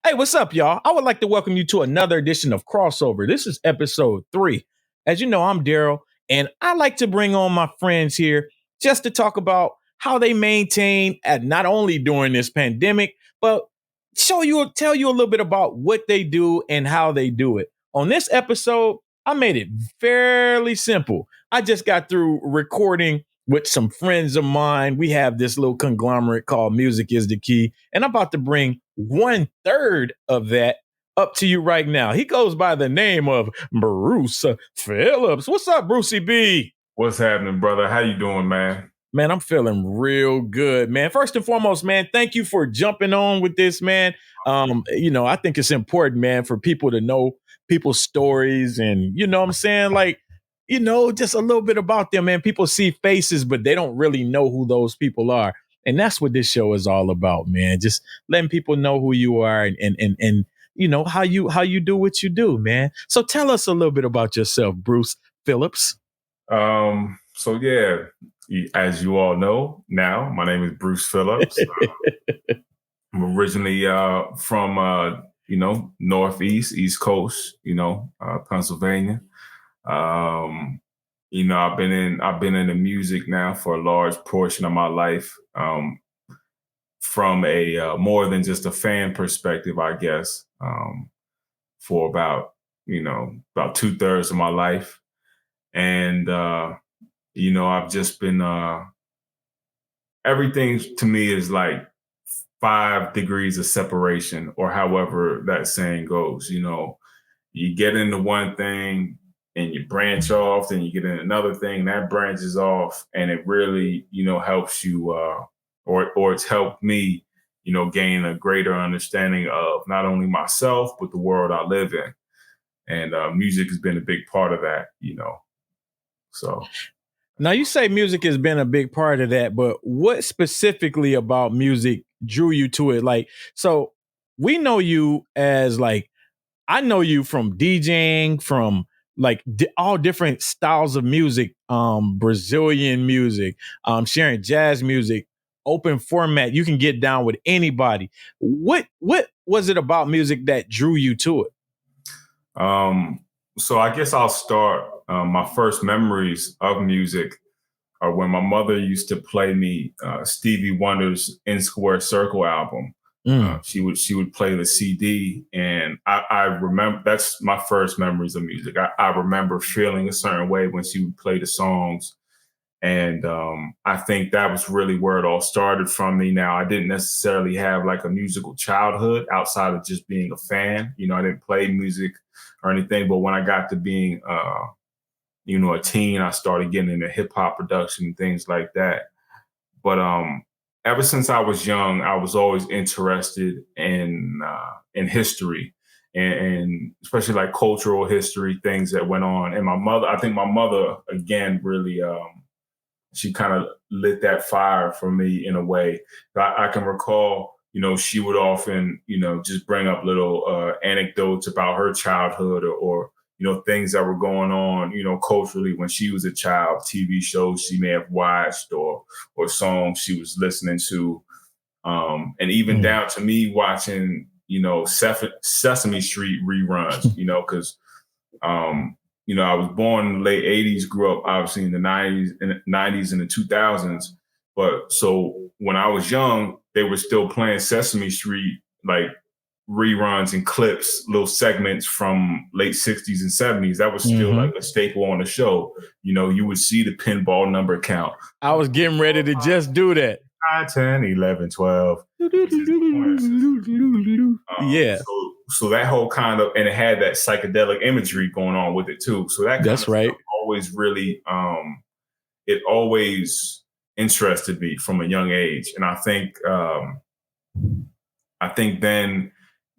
Hey, what's up, y'all? I would like to welcome you to another edition of Crossover. This is episode 3. As you know, I'm Daryl, and I like to bring on my friends here just to talk about how they maintain at not only during this pandemic, but tell you a little bit about what they do and how they do it. On this episode, I made it fairly simple. I just got through recording with some friends of mine. We have this little conglomerate called Music is the Key, and I'm about to bring 1/3 of that up to you right now. He goes by the name of Bruce Phillips. What's up, Brucey B? What's happening, brother? How you doing, man? Man, I'm feeling real good, man. First and foremost, man, thank you for jumping on with this, man. I think it's important, man, for people to know people's stories and, you know what I'm saying? Like, just a little bit about them, man. People see faces, but they don't really know who those people are. And that's what this show is all about, man. Just letting people know who you are and how you do what you do, man. So tell us a little bit about yourself, Bruce Phillips. So yeah, as you all know now, my name is Bruce Phillips. I'm originally from Northeast, East Coast, Pennsylvania. I've been in the music now for a large portion of my life. From a more than just a fan perspective, I guess, for about 2/3 of my life. And I've just been everything to me is like 5 degrees of separation, or however that saying goes. You get into one thing and you branch off, then you get in another thing that branches off, and it really helps you, or it's helped me gain a greater understanding of not only myself but the world I live in. And music has been a big part of that. So now you say music has been a big part of that, but what specifically about music drew you to it? Like, so we know you as I know you from DJing, from all different styles of music, Brazilian music, sharing jazz music, open format. You can get down with anybody. What was it about music that drew you to it? So I guess I'll start. My first memories of music are when my mother used to play me Stevie Wonder's "In Square Circle" album. She would play the CD, and I remember that's my first memories of music. I remember feeling a certain way when she would play the songs, and I think that was really where it all started from me. Now, I didn't necessarily have like a musical childhood outside of just being a fan. I didn't play music or anything, but when I got to being a teen, I started getting into hip hop production and things like that. But ever since I was young, I was always interested in history, and especially like cultural history, things that went on. And I think my mother again really she kind of lit that fire for me in a way. I can recall, she would often, just bring up little anecdotes about her childhood, or things that were going on, culturally when she was a child, TV shows she may have watched, or songs she was listening to. And even down to me watching, Sesame Street reruns, because I was born in the late 80s, grew up obviously in the 90s and the 2000s. But so when I was young, they were still playing Sesame Street, like reruns and clips, little segments from late 60s and 70s. That was still like a staple on the show. You would see the pinball number count. I was getting ready to just do that. 9, 10, 11, 12. Yeah. So that whole kind of, and it had that psychedelic imagery going on with it too. So that that's right. Always really, it always interested me from a young age. And I think then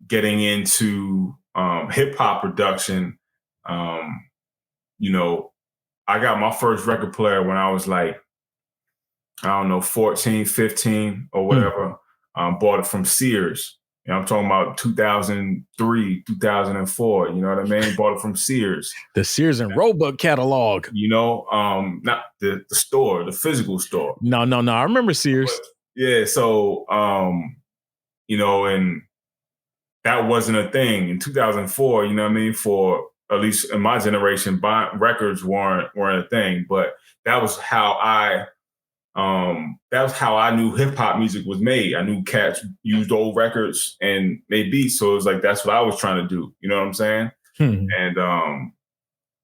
getting into hip hop production, I got my first record player when I was like, 14, 15 or whatever. Bought it from Sears. I'm talking about 2003, 2004. You know what I mean? Bought it from Sears. The Sears and Roebuck catalog. Not the store, the physical store. No. I remember Sears. But, yeah. So, and that wasn't a thing in 2004. You know what I mean? For at least in my generation, records weren't a thing. But that was how I knew hip hop music was made. I knew cats used old records and made beats. So it was like, that's what I was trying to do. You know what I'm saying? And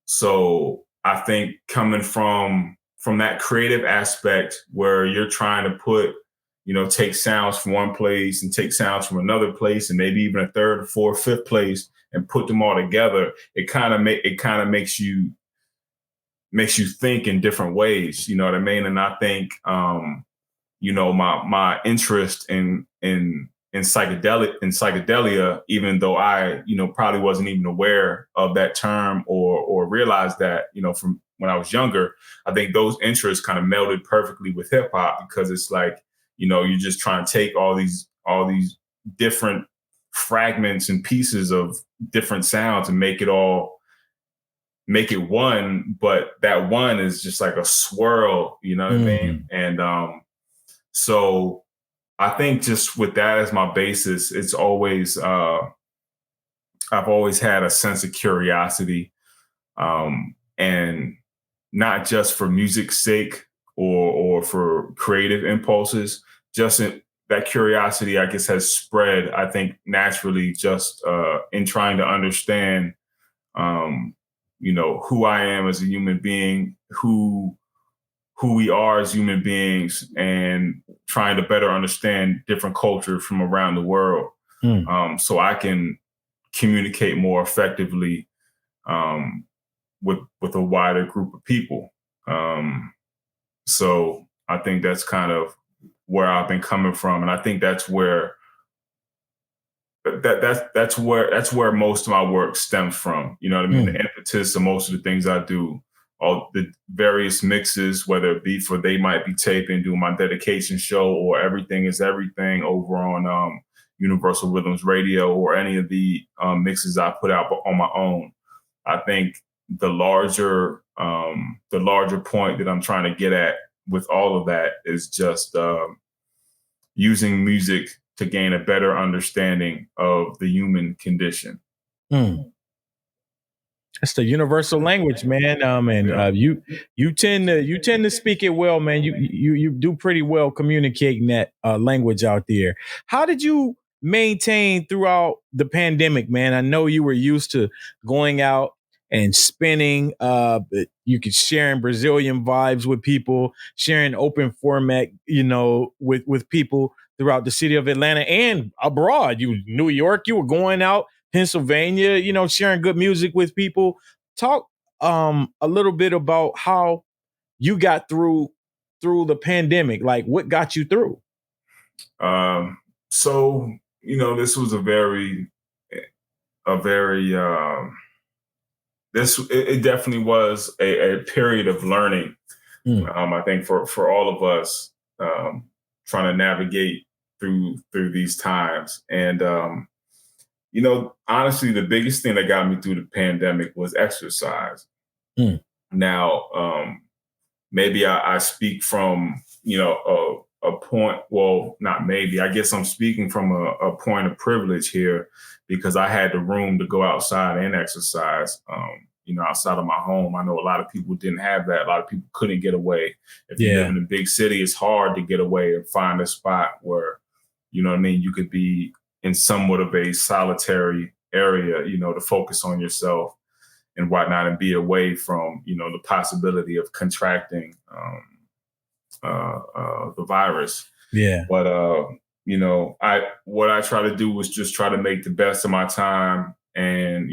so I think coming from that creative aspect where you're trying to put, take sounds from one place and take sounds from another place and maybe even a third, fourth, fifth place and put them all together, it kind of makes you think in different ways. You know what I mean? And I think my interest in psychedelia, even though I, probably wasn't even aware of that term or realized that, from when I was younger, I think those interests kind of melded perfectly with hip hop, because it's like, you're just trying to take all these different fragments and pieces of different sounds and make it one, but that one is just like a swirl, you know what I mean? And so I think just with that as my basis, it's always I've always had a sense of curiosity, and not just for music's sake or for creative impulses. That curiosity, I guess, has spread, I think, naturally, just in trying to understand, who I am as a human being, who we are as human beings, and trying to better understand different cultures from around the world, so I can communicate more effectively with a wider group of people. So I think that's kind of where I've been coming from, and I think that's where that's where most of my work stems from. You know what I mean? The impetus of most of the things I do, all the various mixes, whether it be for They Might Be Taping, doing my dedication show, or Everything Is Everything over on Universal Rhythms Radio, or any of the mixes I put out on my own. I think the larger point that I'm trying to get at with all of that is just using music to gain a better understanding of the human condition. It's the universal language, man. You tend to speak it well, man. You do pretty well communicating that language out there. How did you maintain throughout the pandemic, man? I know you were used to going out and spinning. You could sharing Brazilian vibes with people, sharing open format, with people throughout the city of Atlanta and abroad. New York, you were going out. Pennsylvania, sharing good music with people. Talk a little bit about how you got through the pandemic. Like, what got you through? So, this was it definitely was a period of learning. I think for all of us, trying to navigate through these times. And honestly, the biggest thing that got me through the pandemic was exercise. Now, maybe I speak from, a point, well, not maybe, I guess I'm speaking from a point of privilege here, because I had the room to go outside and exercise, outside of my home. I know a lot of people didn't have that. A lot of people couldn't get away. If you live in a big city, it's hard to get away and find a spot where, you could be in somewhat of a solitary area, to focus on yourself and whatnot, and be away from, the possibility of contracting the virus. Yeah. But, what I try to do was just try to make the best of my time. And,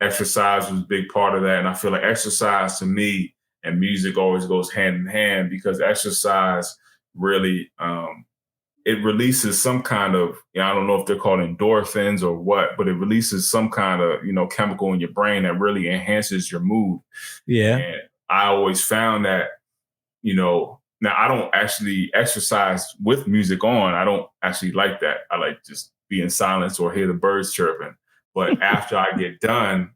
exercise was a big part of that. And I feel like exercise to me and music always goes hand in hand, because exercise really, it releases some kind of, I don't know if they're called endorphins or what, but it releases some kind of, chemical in your brain that really enhances your mood. Yeah. And I always found that, now I don't actually exercise with music on. I don't actually like that. I like just be in silence or hear the birds chirping. But after I get done,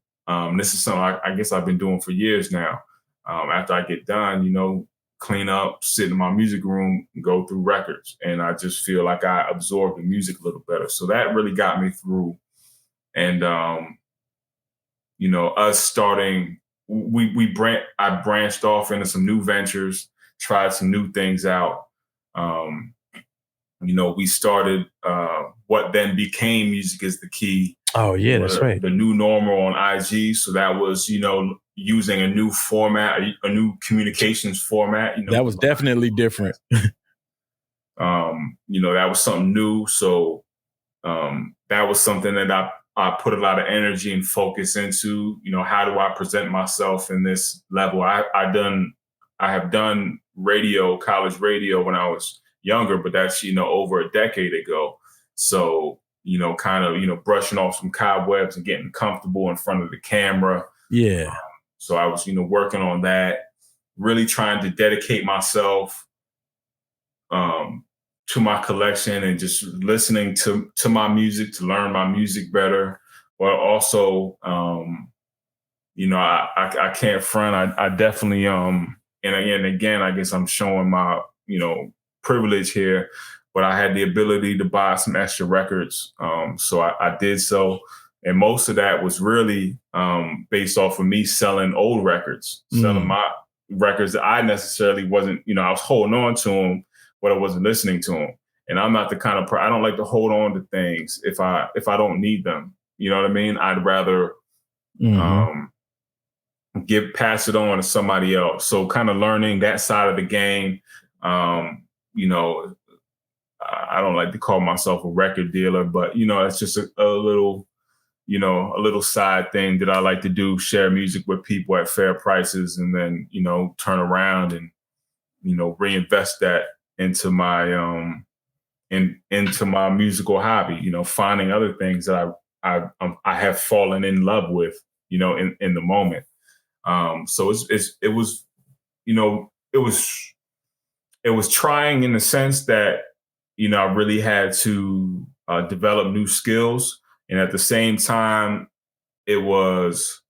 this is something I guess I've been doing for years now. After I get done, clean up, sit in my music room, and go through records. And I just feel like I absorb the music a little better. So that really got me through. And, us starting, I branched off into some new ventures, tried some new things out. We started what then became Music is the Key. Oh, yeah, that's right. The new normal on IG. So that was, using a new format, a new communications format. That was definitely different. That was something new. So that was something that I put a lot of energy and focus into. How do I present myself in this level? I have done radio, college radio when I was younger, but that's, over a decade ago. So, kind of, brushing off some cobwebs and getting comfortable in front of the camera. Yeah. So I was, working on that, really trying to dedicate myself to my collection and just listening to my music to learn my music better. But also, I can't front. I definitely, and again, I guess I'm showing my, privilege here, but I had the ability to buy some extra records. So I did so. And most of that was really based off of me selling old records, selling my records that I necessarily wasn't, I was holding on to them, but I wasn't listening to them. And I'm not the kind of I don't like to hold on to things if I don't need them. You know what I mean? I'd rather pass it on to somebody else. So kind of learning that side of the game. I don't like to call myself a record dealer, but it's just a little, a little side thing that I like to do, share music with people at fair prices and then, turn around and, reinvest that into my, into my musical hobby, finding other things that I have fallen in love with, in the moment. So it was trying in the sense that, I really had to develop new skills. And at the same time, it was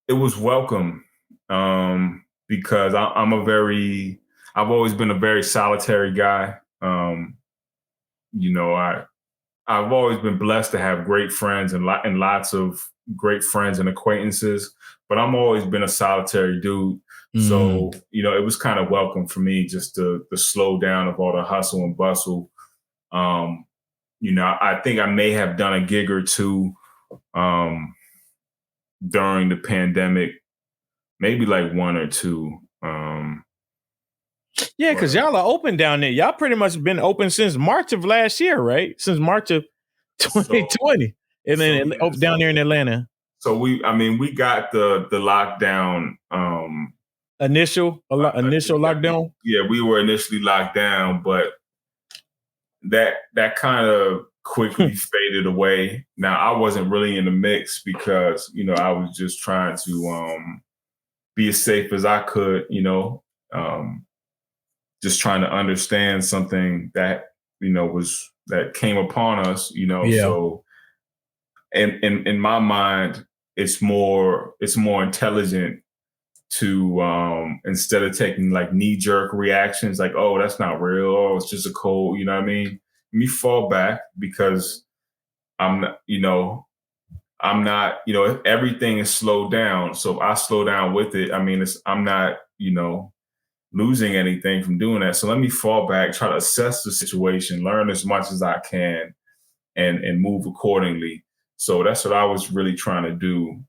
welcome because I've always been a very solitary guy. I've always been blessed to have great friends and lots of great friends and acquaintances, but I've always been a solitary dude. So, it was kind of welcome for me just the slow down of all the hustle and bustle. I think I may have done a gig or two during the pandemic, maybe like one or two. Yeah, because y'all are open down there. Y'all pretty much been open since March of last year, right? Since March of 2020. And then down there in Atlanta. So we got the lockdown. Initial lockdown? Yeah, we were initially locked down, but that kind of quickly faded away. Now, I wasn't really in the mix because, I was just trying to be as safe as I could, just trying to understand something that, that came upon us, Yeah. So in my mind, it's more intelligent to instead of taking like knee-jerk reactions like, oh, that's not real, oh, it's just a cold, you know what I mean? Let me fall back because I'm not, everything is slowed down. So if I slow down with it, I'm not, losing anything from doing that. So let me fall back, try to assess the situation, learn as much as I can and move accordingly. So that's what I was really trying to do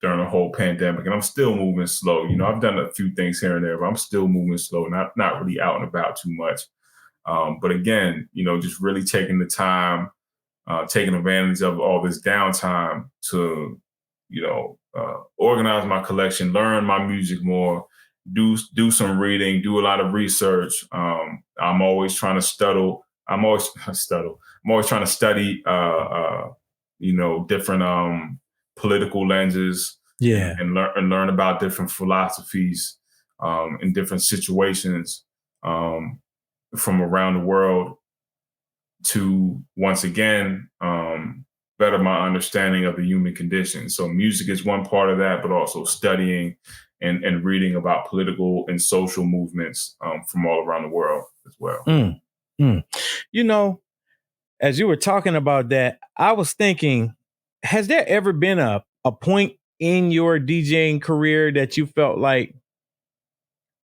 during the whole pandemic. And I'm still moving slow. I've done a few things here and there, but I'm still moving slow, not really out and about too much. But again, just really taking the time, taking advantage of all this downtime to, organize my collection, learn my music more, do some reading, do a lot of research. I'm always trying to I'm always trying to study, different political lenses, Yeah, and learn about different philosophies in different situations from around the world to once again better my understanding of the human condition. So music is one part of that, but also studying and reading about political and social movements from all around the world as well. You know, as you were talking about that, I was thinking, has there ever been a point in your DJing career that you felt like,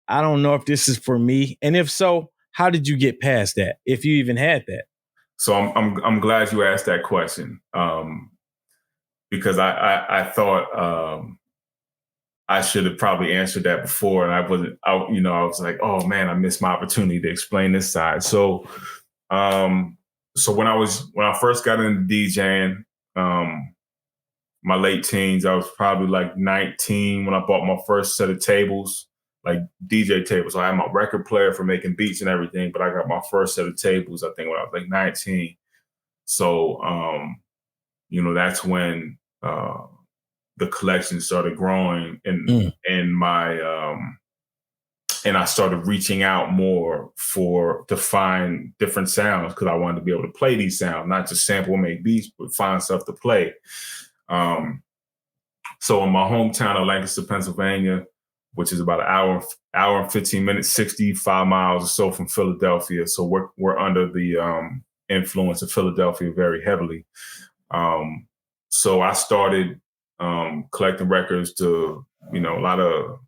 I don't know if this is for me? And if so, how did you get past that, if you even had that? So I'm glad you asked that question, because I thought I should have probably answered that before, and I wasn't. I was like, oh man, I missed my opportunity to explain this side. So when I first got into DJing, my late teens, I was probably like 19 when I bought my first set of tables, like DJ tables. So I had my record player for making beats and everything, but I got my first set of tables, I think, when I was like 19. So, that's when the collection started growing and my, and I started reaching out more to find different sounds, because I wanted to be able to play these sounds, not just sample and make beats, but find stuff to play. So in my hometown of Lancaster, Pennsylvania, which is about an hour and 15 minutes, 65 miles or so from Philadelphia. So we're under the influence of Philadelphia very heavily. So I started collecting records to, a lot of,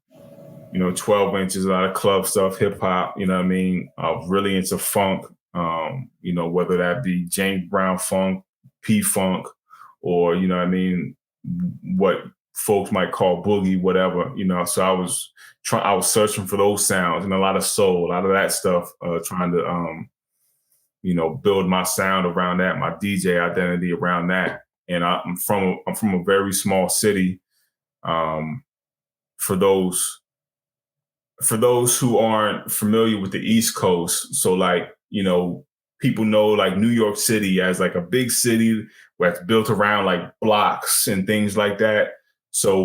12 inches, a lot of club stuff, hip hop, you know what I mean? Really into funk, whether that be James Brown funk, P-funk, or, what folks might call boogie, whatever, So I was searching for those sounds, and a lot of soul, a lot of that stuff, trying to, build my sound around that, my DJ identity around that. And I'm from a very small city. For those who aren't familiar with the East Coast, so like, people know like New York City as like a big city where it's built around like blocks and things like that. So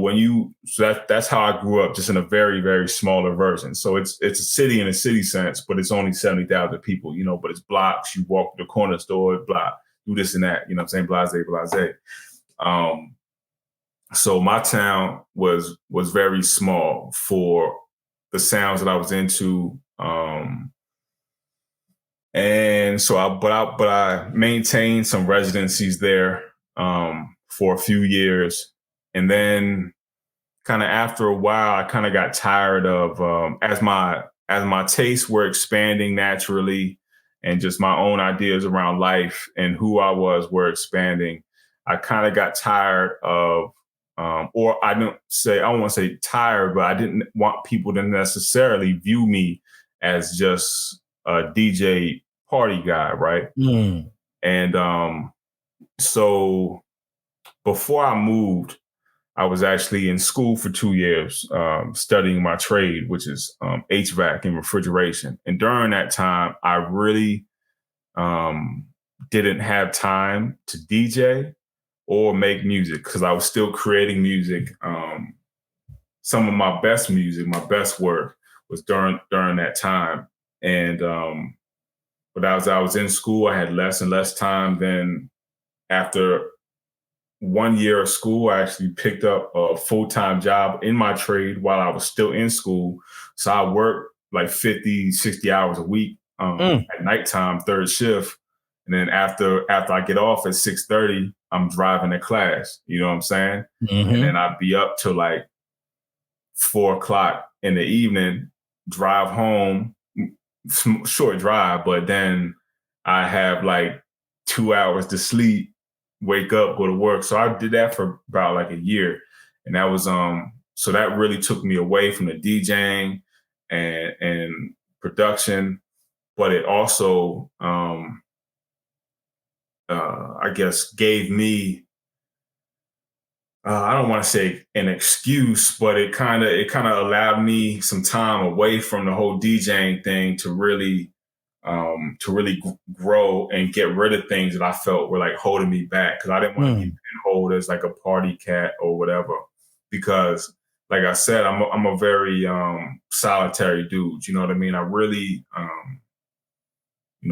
that's how I grew up, just in a very, very smaller version. So it's a city in a city sense, but it's only 70,000 people, but it's blocks. You walk to the corner store, block, do this and that, what I'm saying? Blase, blase. So my town was very small for the sounds that I was into. And so I maintained some residencies there for a few years. And then kind of after a while, I kind of got tired of, as my tastes were expanding naturally, and just my own ideas around life and who I was were expanding, I kind of got tired of, or I don't want to say tired, but I didn't want people to necessarily view me as just a DJ party guy, right? And so before I moved, I was actually in school for 2 years, studying my trade, which is HVAC and refrigeration. And during that time, I really didn't have time to DJ or make music, because I was still creating music. Some of my best music, my best work was during that time. And but as I was in school, I had less and less time. Then after 1 year of school, I actually picked up a full-time job in my trade while I was still in school. So I worked like 50, 60 hours a week at nighttime, third shift. And then after I get off at 6:30, I'm driving to class. You know what I'm saying? Mm-hmm. And then I'd be up till like 4:00 in the evening, drive home, short drive, but then I have like 2 hours to sleep, wake up, go to work. So I did that for about like a year. And that was, so that really took me away from the DJing and production, but it also, I guess gave me, I don't want to say an excuse, but it kind of allowed me some time away from the whole DJing thing to really grow and get rid of things that I felt were like holding me back, because I didn't want to be hold as like a party cat or whatever. Because, like I said, I'm a very solitary dude. You know what I mean? I really,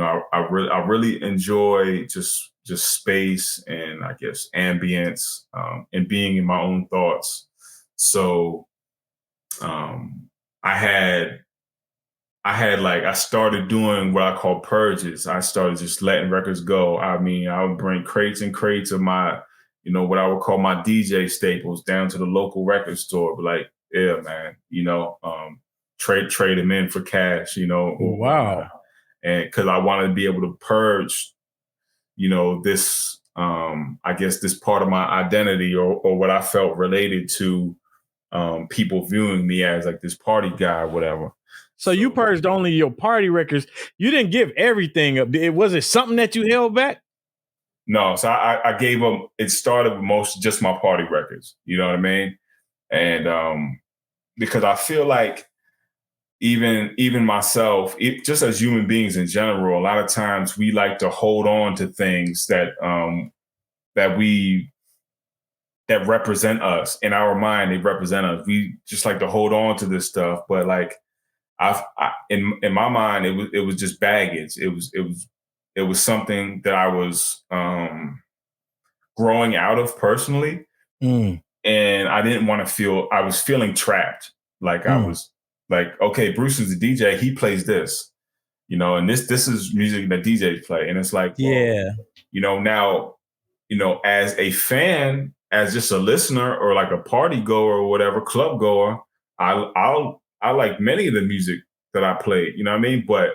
I really enjoy just space and, I guess, ambience, and being in my own thoughts. So I I started doing what I call purges. I started just letting records go. I mean, I would bring crates and crates of my, what I would call my DJ staples down to the local record store. But like, yeah, man, trade them in for cash, or Wow. and because I wanted to be able to purge, this, I guess this part of my identity or what I felt related to people viewing me as like this party guy or whatever. So you purged only your party records. You didn't give everything up. Was it something that you held back? No, so I gave them. It started with just my party records. You know what I mean? And because I feel like even myself, just as human beings in general, a lot of times we like to hold on to things that represent us in our mind. They represent us. We just like to hold on to this stuff, but like in my mind, it was just baggage. It was something that I was growing out of personally, and I didn't want to feel. I was feeling trapped. Like I was like, okay, Bruce is the DJ. He plays this, and this is music that DJs play, and it's like, well, now, as a fan, as just a listener or like a party goer or whatever, club goer, I like many of the music that I played, you know what I mean? But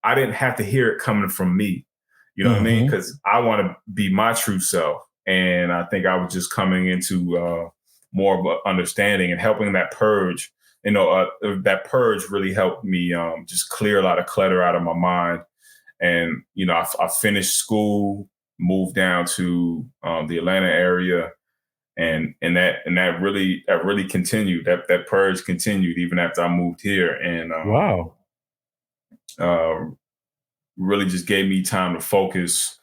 I didn't have to hear it coming from me, you know what I mean? Because I want to be my true self. And I think I was just coming into more of an understanding and helping that purge. That purge really helped me just clear a lot of clutter out of my mind. And, I finished school, moved down to the Atlanta area, and that really continued. That purge continued even after I moved here, and Wow, really just gave me time to focus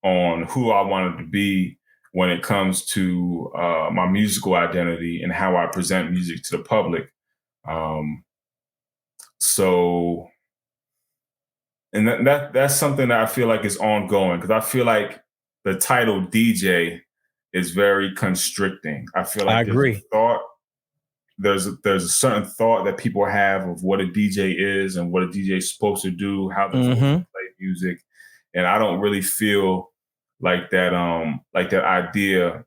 on who I wanted to be when it comes to my musical identity and how I present music to the public. So, and that's something that I feel like is ongoing, because I feel like the title DJ is very constricting. I feel like I agree. there's a certain thought that people have of what a DJ is and what a DJ is supposed to do, how they're supposed to play music. And I don't really feel like that idea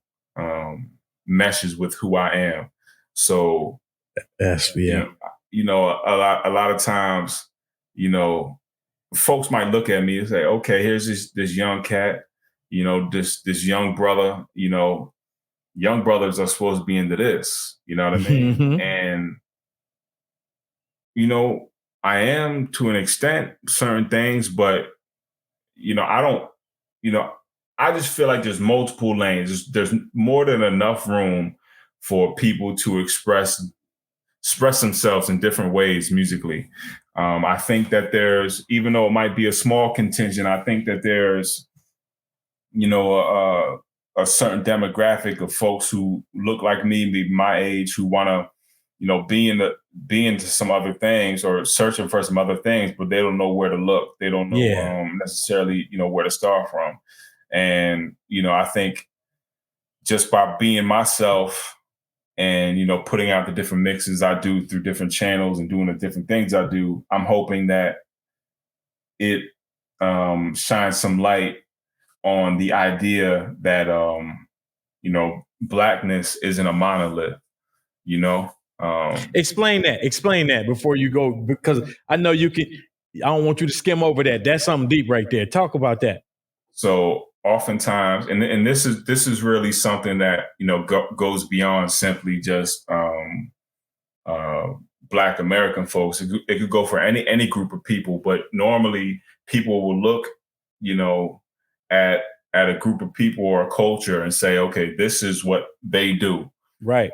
meshes with who I am. So Yes, yeah. a lot of times, folks might look at me and say, okay, here's this young cat, this young brother, young brothers are supposed to be into this, you know what I mean? And, I am to an extent certain things, but, I don't, I just feel like there's multiple lanes. There's more than enough room for people to express themselves in different ways musically. I think that even though it might be a small contingent, I think that there's, a certain demographic of folks who look like me, maybe my age, who want to, be into some other things or searching for some other things, but they don't know where to look. They don't know necessarily, where to start from. And, I think just by being myself and, putting out the different mixes I do through different channels and doing the different things I do, I'm hoping that it shines some light on the idea that, Blackness isn't a monolith, Explain that before you go, because I know you can. I don't want you to skim over that. That's something deep right there. Talk about that. So oftentimes, and this is really something that goes beyond simply just Black American folks. It could go for any group of people, but normally people will look, at a group of people or a culture and say, okay, this is what they do. Right.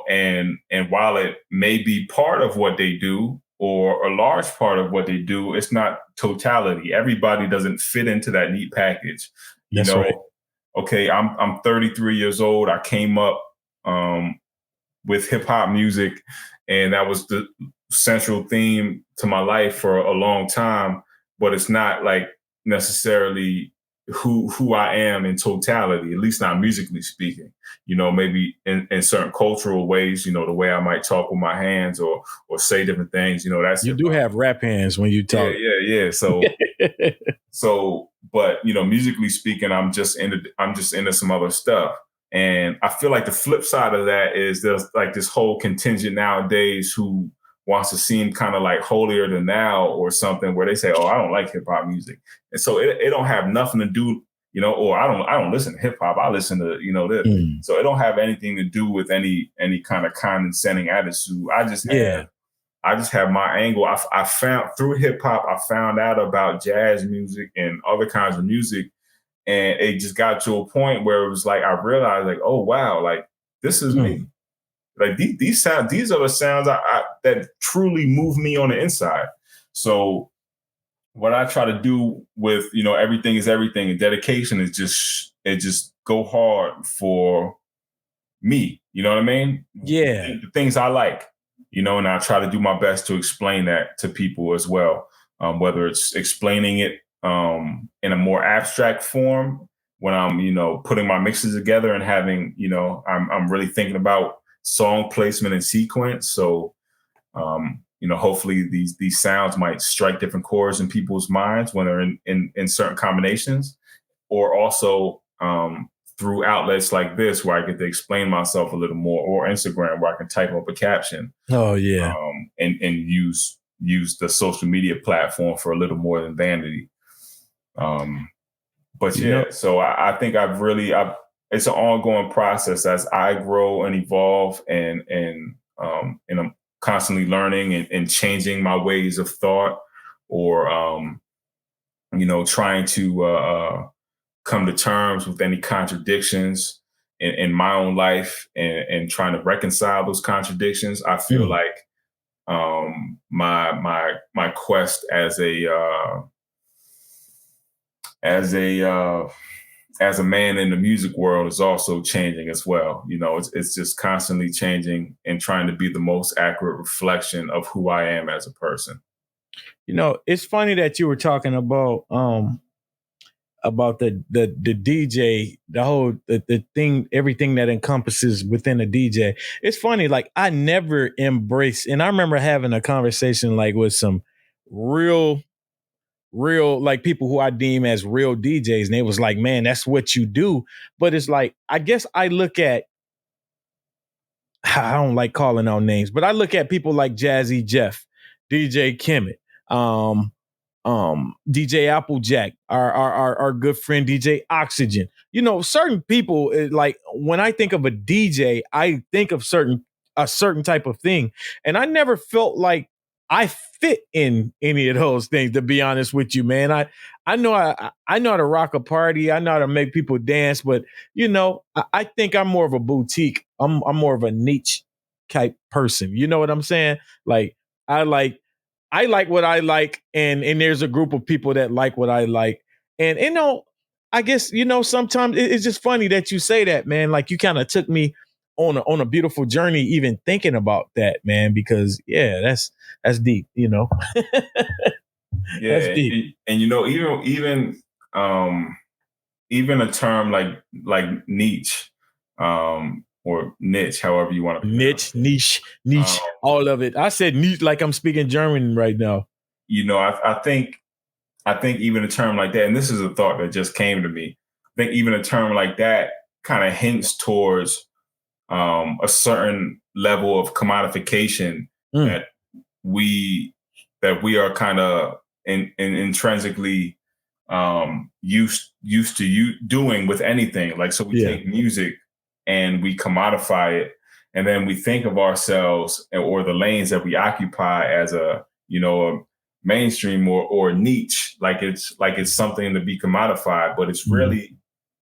And while it may be part of what they do or a large part of what they do, it's not totality. Everybody doesn't fit into that neat package. That's right. Okay, I'm 33 years old. I came up with hip hop music, and that was the central theme to my life for a long time. But it's not like necessarily who I am in totality, at least not musically speaking. Maybe in certain cultural ways, the way I might talk with my hands or say different things, that's You do have rap hands when you talk. Yeah. But musically speaking, I'm just into some other stuff. And I feel like the flip side of that is there's like this whole contingent nowadays who wants to seem kind of like holier than thou or something, where they say, "Oh, I don't like hip hop music," and so it don't have nothing to do, or I don't listen to hip hop. I listen to this, so it don't have anything to do with any kind of condescending attitude. I just have my angle. I found through hip hop, I found out about jazz music and other kinds of music. And it just got to a point where it was like, I realized like, oh, wow, like this is me. Like these are the sounds that truly move me on the inside. So what I try to do with, everything is everything and dedication is just go hard for me. You know what I mean? Yeah. The things I like, and I try to do my best to explain that to people as well. Whether it's explaining it in a more abstract form when I'm, putting my mixes together and having, I'm really thinking about song placement and sequence. So, hopefully these sounds might strike different chords in people's minds when they're in certain combinations, or also through outlets like this where I get to explain myself a little more, or Instagram where I can type up a caption. Oh yeah. And use the social media platform for a little more than vanity. But so I think it's an ongoing process as I grow and evolve and I'm constantly learning and changing my ways of thought, or trying to come to terms with any contradictions in my own life and trying to reconcile those contradictions. I feel like my quest as a man in the music world is also changing as well. It's just constantly changing and trying to be the most accurate reflection of who I am as a person. It's funny that you were talking about the DJ, the whole the thing, everything that encompasses within a DJ. It's funny, like I never embraced, and I remember having a conversation like with some real like people who I deem as real DJs, and they was like, man, that's what you do. But it's like, I guess I look at, I don't like calling out names, but I look at people like Jazzy Jeff, DJ Kemet, DJ Applejack, our good friend DJ Oxygen. Certain people, like when I think of a DJ, I think of a certain type of thing, and I never felt like I fit in any of those things. To be honest with you, man, I know I know how to rock a party. I know how to make people dance, but I think I'm more of a boutique. I'm more of a niche type person. You know what I'm saying? Like I like what I like, and there's a group of people that like what I like. And I guess sometimes it's just funny that you say that, man. Like you kind of took me on a beautiful journey even thinking about that, man, because that's deep, Yeah, that's deep. And even a term like niche, or niche, however you want to pronounce niche, all of it. I said niche like I'm speaking German right now. I think even a term like that, and this is a thought that just came to me, I think even a term like that kind of hints towards a certain level of commodification that we are kind of intrinsically used to doing with anything. Like, so we take music and we commodify it, and then we think of ourselves or the lanes that we occupy as a mainstream or niche, like it's something to be commodified, but it's really,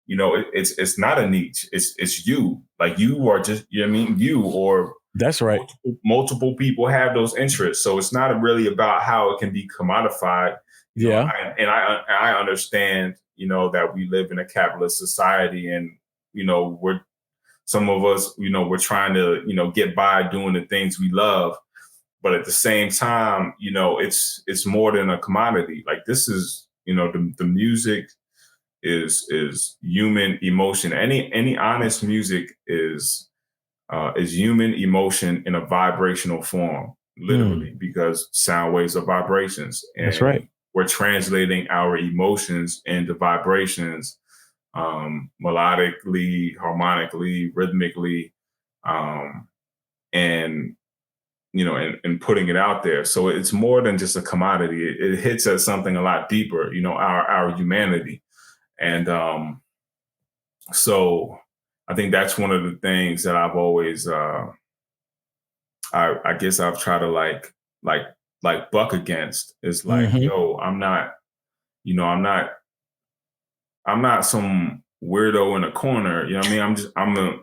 it's not a niche. It's you. Like you are just, you, or that's right. Multiple people have those interests. So it's not really about how it can be commodified. I understand, that we live in a capitalist society, and, some of us, we're trying to, get by doing the things we love. But at the same time, it's more than a commodity. Like this is, the music is human emotion. Any honest music is human emotion in a vibrational form, literally, because sound waves are vibrations, and that's right. we're translating our emotions into vibrations, melodically, harmonically, rhythmically, and and putting it out there. So it's more than just a commodity. It hits at something a lot deeper, our humanity. And so I think that's one of the things that I've always, I guess I've tried to like buck against, is like, yo, I'm not some weirdo in a corner. You know what I mean?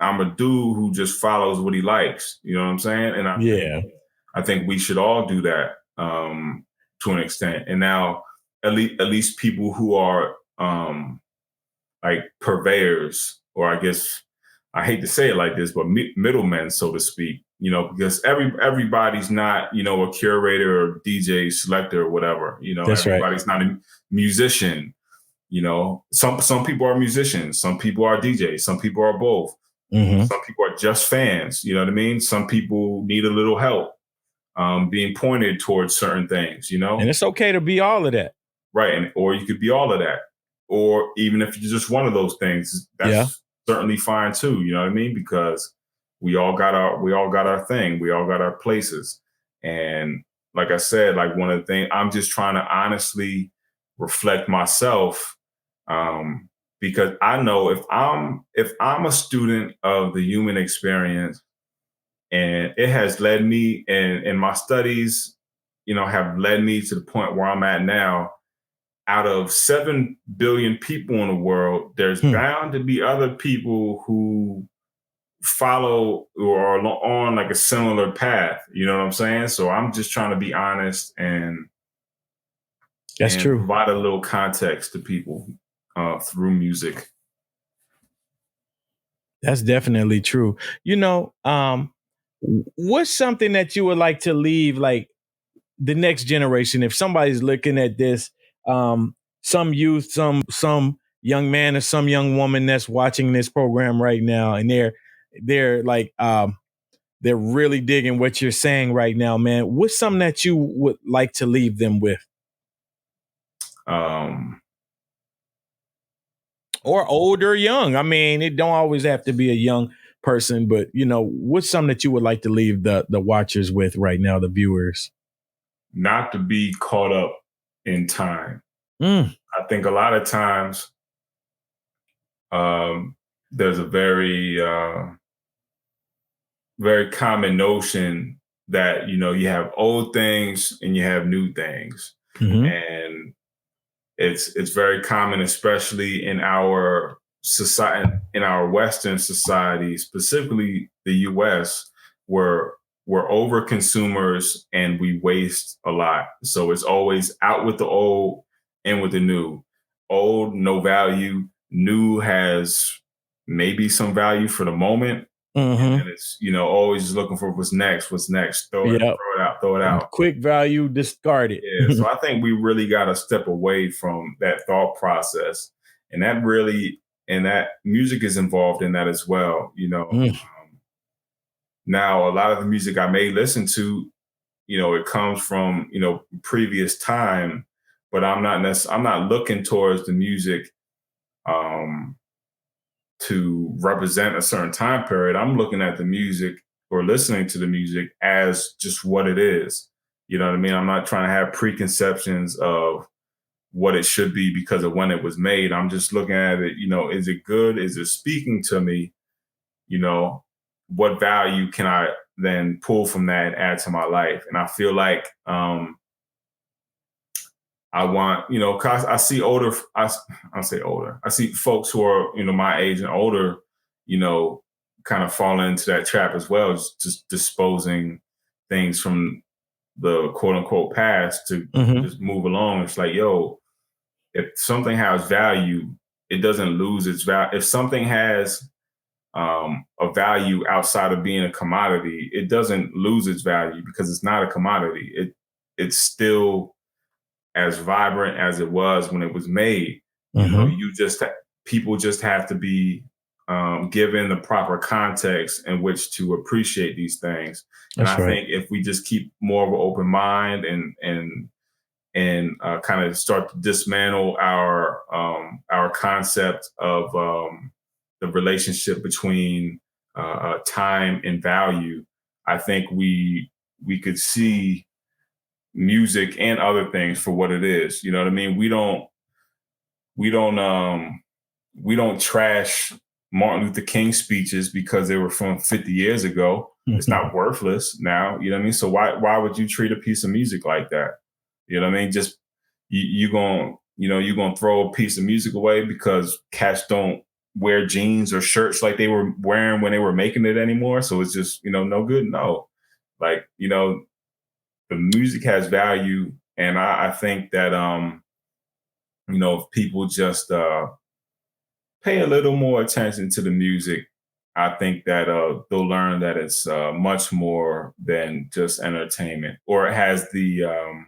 I'm a dude who just follows what he likes. You know what I'm saying? And I think we should all do that, to an extent. And now at least people who are, like purveyors, or I guess I hate to say it like this, but middlemen, so to speak, because everybody's not, a curator or DJ selector or whatever, That's everybody's not a musician. Some people are musicians, some people are DJs, some people are both. Some people are just fans. You know what I mean? Some people need a little help, being pointed towards certain things, And it's okay to be all of that. Right. Or you could be all of that. Or even if you're just one of those things, that's certainly fine too. You know what I mean? Because we all got our thing. We all got our places. And like I said, like one of the things, I'm just trying to honestly reflect myself, because I know if I'm a student of the human experience, and it has led me, and my studies, have led me to the point where I'm at now. Out of 7 billion people in the world, there's bound to be other people who follow or are on like a similar path. You know what I'm saying? So I'm just trying to be honest and that's true. Provide a little context to people through music. That's definitely true. What's something that you would like to leave, like the next generation, if somebody's looking at this, some youth, some young man or some young woman that's watching this program right now, and they're like, they're really digging what you're saying right now, man. What's something that you would like to leave them with? Or old or young. I mean, it don't always have to be a young person, but what's something that you would like to leave the watchers with right now, the viewers? Not to be caught up in time. I think a lot of times, there's a very, very common notion that, you have old things and you have new things. And it's very common, especially in our society, in our Western society, specifically the US, where we're over consumers and we waste a lot. So it's always out with the old, in with the new. Old, no value. New has maybe some value for the moment. And it's, always looking for what's next. Throw it out. Quick value, discard it. Yeah. So I think we really got to step away from that thought process. And that music is involved in that as well. Now, a lot of the music I may listen to, it comes from, previous time, but I'm not looking towards the music to represent a certain time period. I'm looking at the music or listening to the music as just what it is. You know what I mean? I'm not trying to have preconceptions of what it should be because of when it was made. I'm just looking at it, is it good? Is it speaking to me? What value can I then pull from that and add to my life? And I feel like I want, cause I see I see folks who are, my age and older, kind of fall into that trap as well, just disposing things from the quote unquote past to just move along. It's like, yo, if something has value, it doesn't lose its value. If something has a value outside of being a commodity, it doesn't lose its value because it's not a commodity. It's still as vibrant as it was when it was made. You know, people just have to be given the proper context in which to appreciate these things. And I think if we just keep more of an open mind and kind of start to dismantle our concept of the relationship between time and value, I think we could see music and other things for what it is. You know what I mean? We don't trash Martin Luther King speeches because they were from 50 years ago. It's not worthless now. You know what I mean? So why would you treat a piece of music like that? You know what I mean? Just you're gonna throw a piece of music away because cats don't wear jeans or shirts like they were wearing when they were making it anymore. So it's just, no good. No, like, the music has value. And I think that, if people just pay a little more attention to the music, I think that they'll learn that it's much more than just entertainment, or it has the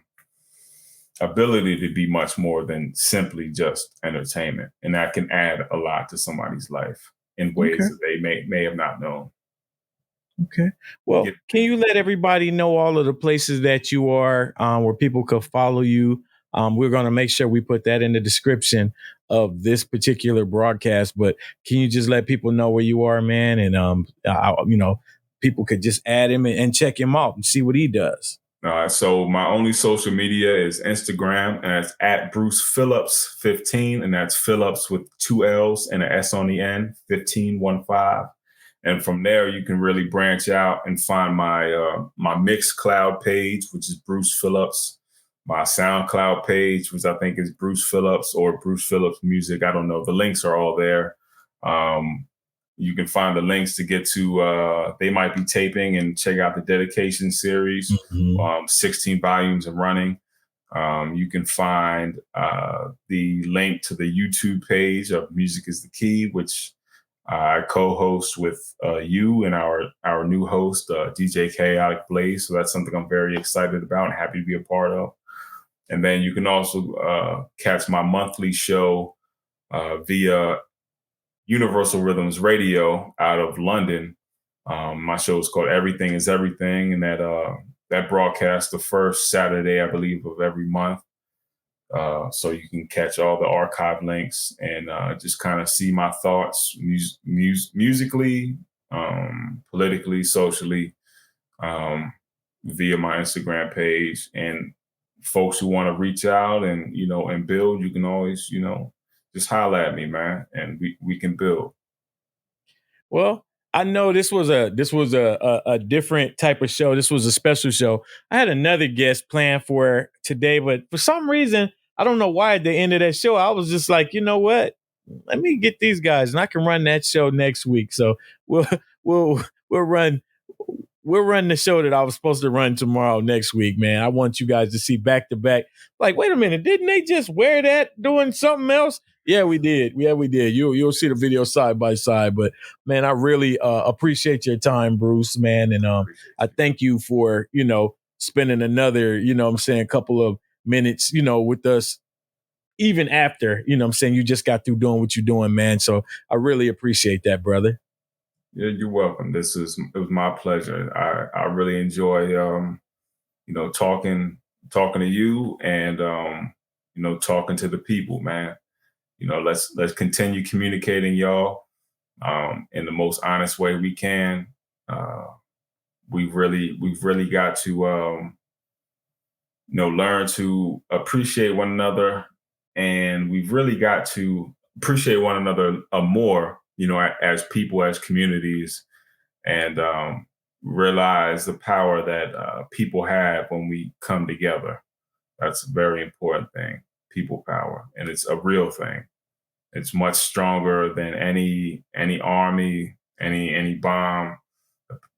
ability to be much more than simply just entertainment. And that can add a lot to somebody's life in ways that they may have not known. Okay. Well, can you let everybody know all of the places that you are, where people could follow you? We're going to make sure we put that in the description of this particular broadcast, but can you just let people know where you are, man? And, people could just add him and check him out and see what he does. So my only social media is Instagram, and it's at Bruce Phillips 15, and that's Phillips with 2 L's and an S on the end, 1515. And from there, you can really branch out and find my my Mixcloud page, which is Bruce Phillips, my SoundCloud page, which I think is Bruce Phillips or Bruce Phillips Music. I don't know. The links are all there. You can find the links to get to They Might Be Taping and check out the Dedication series, 16 volumes and running. You can find the link to the YouTube page of Music is the Key, which I co-host with you and our new host, DJ Chaotic Blaze. So that's something I'm very excited about and happy to be a part of. And then you can also catch my monthly show via Universal Rhythms Radio out of London. My show is called Everything is Everything, and that broadcasts the first Saturday, I believe, of every month. So you can catch all the archive links and just kind of see my thoughts musically, politically, socially, via my Instagram page. And folks who want to reach out and, and build, you can always, just holler at me, man, and we can build. Well, I know this was a different type of show. This was a special show. I had another guest planned for today, but for some reason, I don't know why at the end of that show, I was just like, you know what? Let me get these guys and I can run that show next week. So we'll run the show that I was supposed to run tomorrow next week, man. I want you guys to see back to back. Like, wait a minute, didn't they just wear that doing something else? Yeah, we did. Yeah, we did. You'll see the video side by side. But man, I really appreciate your time, Bruce, man. And I thank you for, spending another, couple of minutes, with us, even after, you just got through doing what you're doing, man. So I really appreciate that, brother. Yeah, you're welcome. It was my pleasure. I really enjoy, talking to you and, talking to the people, man. Let's continue communicating, y'all, in the most honest way we can. We've really got to, learn to appreciate one another, and we've really got to appreciate one another more, as people, as communities, and realize the power that people have when we come together. That's a very important thing, people power, and it's a real thing. It's much stronger than any army, any bomb.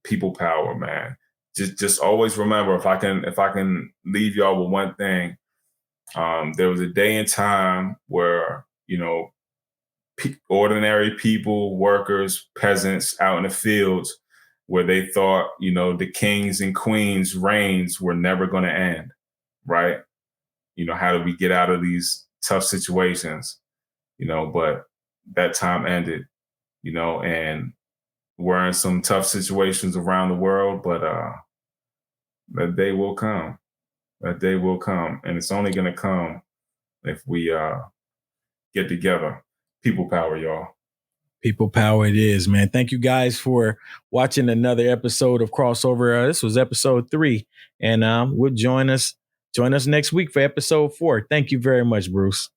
People power, man. Just always remember, if I can leave y'all with one thing, there was a day and time where, ordinary people, workers, peasants out in the fields, where they thought, the kings and queens' reigns were never going to end, right? How do we get out of these tough situations? but that time ended, and we're in some tough situations around the world, but that day will come. That day will come, and it's only going to come if we get together. People power, y'all. People power it is, man. Thank you guys for watching another episode of Crossover. This was episode 3, and we'll join us next week for episode 4. Thank you very much, Bruce.